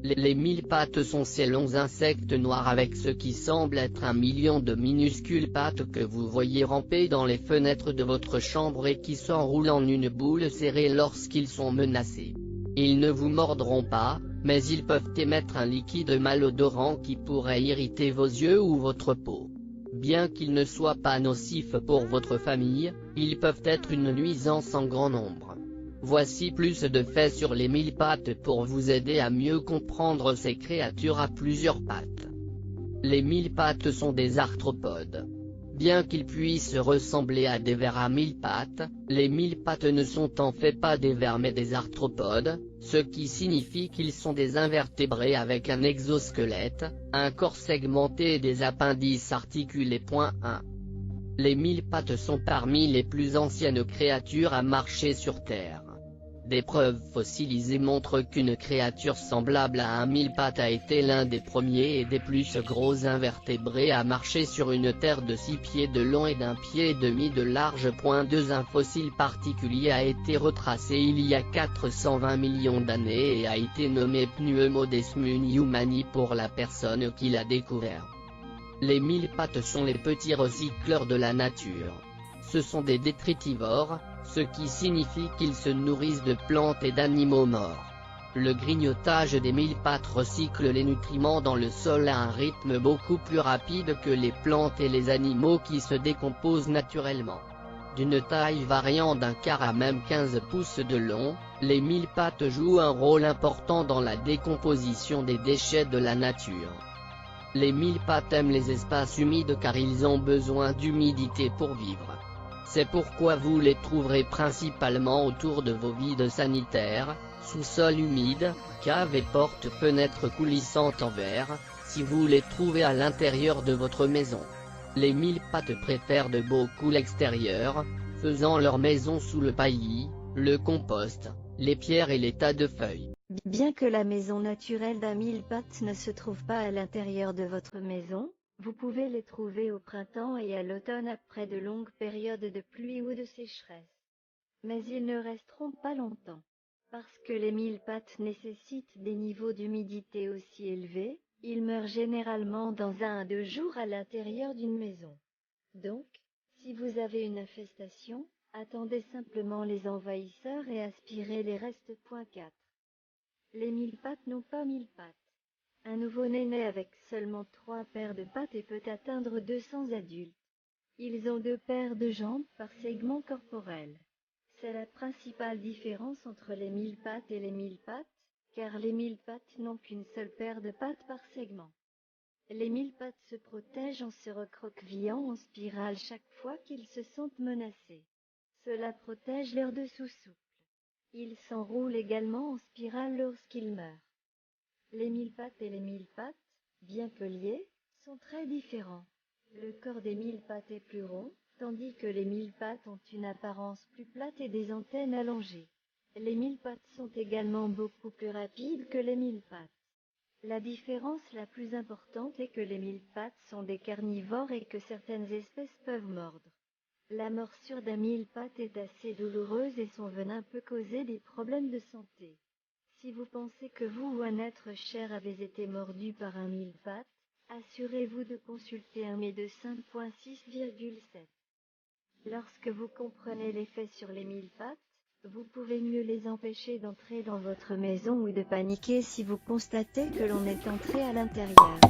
Les mille pattes sont ces longs insectes noirs avec ce qui semble être 1 million de minuscules pattes que vous voyez ramper dans les fenêtres de votre chambre et qui s'enroulent en une boule serrée lorsqu'ils sont menacés. Ils ne vous mordront pas, mais ils peuvent émettre un liquide malodorant qui pourrait irriter vos yeux ou votre peau. Bien qu'ils ne soient pas nocifs pour votre famille, ils peuvent être une nuisance en grand nombre. Voici plus de faits sur les mille pattes pour vous aider à mieux comprendre ces créatures à plusieurs pattes. Les mille pattes sont des arthropodes. Bien qu'ils puissent ressembler à des vers à mille pattes, les mille pattes ne sont en fait pas des vers mais des arthropodes, ce qui signifie qu'ils sont des invertébrés avec un exosquelette, un corps segmenté et des appendices articulés. 1. Les mille pattes sont parmi les plus anciennes créatures à marcher sur Terre. Des preuves fossilisées montrent qu'une créature semblable à un mille pattes a été l'un des premiers et des plus gros invertébrés à marcher sur une terre de 6 pieds de long et d'1,5 pied de large. 2. Un fossile particulier a été retracé il y a 420 millions d'années et a été nommé Pneumodesmus humani pour la personne qui l'a découvert. Les mille pattes sont les petits recycleurs de la nature. Ce sont des détritivores, ce qui signifie qu'ils se nourrissent de plantes et d'animaux morts. Le grignotage des mille pattes recycle les nutriments dans le sol à un rythme beaucoup plus rapide que les plantes et les animaux qui se décomposent naturellement. D'une taille variant d'un quart à même 15 pouces de long, les mille pattes jouent un rôle important dans la décomposition des déchets de la nature. Les mille pattes aiment les espaces humides car ils ont besoin d'humidité pour vivre. C'est pourquoi vous les trouverez principalement autour de vos vides sanitaires, sous-sol humide, caves et portes-fenêtres coulissantes en verre, si vous les trouvez à l'intérieur de votre maison. Les mille pattes préfèrent de beaucoup l'extérieur, faisant leur maison sous le paillis, le compost, les pierres et les tas de feuilles. Bien que la maison naturelle d'un mille pattes ne se trouve pas à l'intérieur de votre maison, vous pouvez les trouver au printemps et à l'automne après de longues périodes de pluie ou de sécheresse. Mais ils ne resteront pas longtemps. Parce que les mille pattes nécessitent des niveaux d'humidité aussi élevés, ils meurent généralement dans 1 à 2 jours à l'intérieur d'une maison. Donc, si vous avez une infestation, attendez simplement les envahisseurs et aspirez les restes. 4. Les mille pattes n'ont pas 1000 pattes. Un nouveau-né naît avec seulement 3 paires de pattes et peut atteindre 200 adultes. Ils ont 2 paires de jambes par segment corporel. C'est la principale différence entre les mille pattes et les mille pattes, car les mille pattes n'ont qu'une seule paire de pattes par segment. Les mille pattes se protègent en se recroquevillant en spirale chaque fois qu'ils se sentent menacés. Cela protège leur dessous souple. Ils s'enroulent également en spirale lorsqu'ils meurent. Les mille pattes et les mille pattes, bien que liés, sont très différents. Le corps des mille pattes est plus rond, tandis que les mille pattes ont une apparence plus plate et des antennes allongées. Les mille pattes sont également beaucoup plus rapides que les mille pattes. La différence la plus importante est que les mille pattes sont des carnivores et que certaines espèces peuvent mordre. La morsure d'un mille pattes est assez douloureuse et son venin peut causer des problèmes de santé. Si vous pensez que vous ou un être cher avez été mordu par un mille pattes, assurez-vous de consulter un médecin. 6,7. Lorsque vous comprenez l'effet sur les mille pattes, vous pouvez mieux les empêcher d'entrer dans votre maison ou de paniquer si vous constatez que l'on est entré à l'intérieur.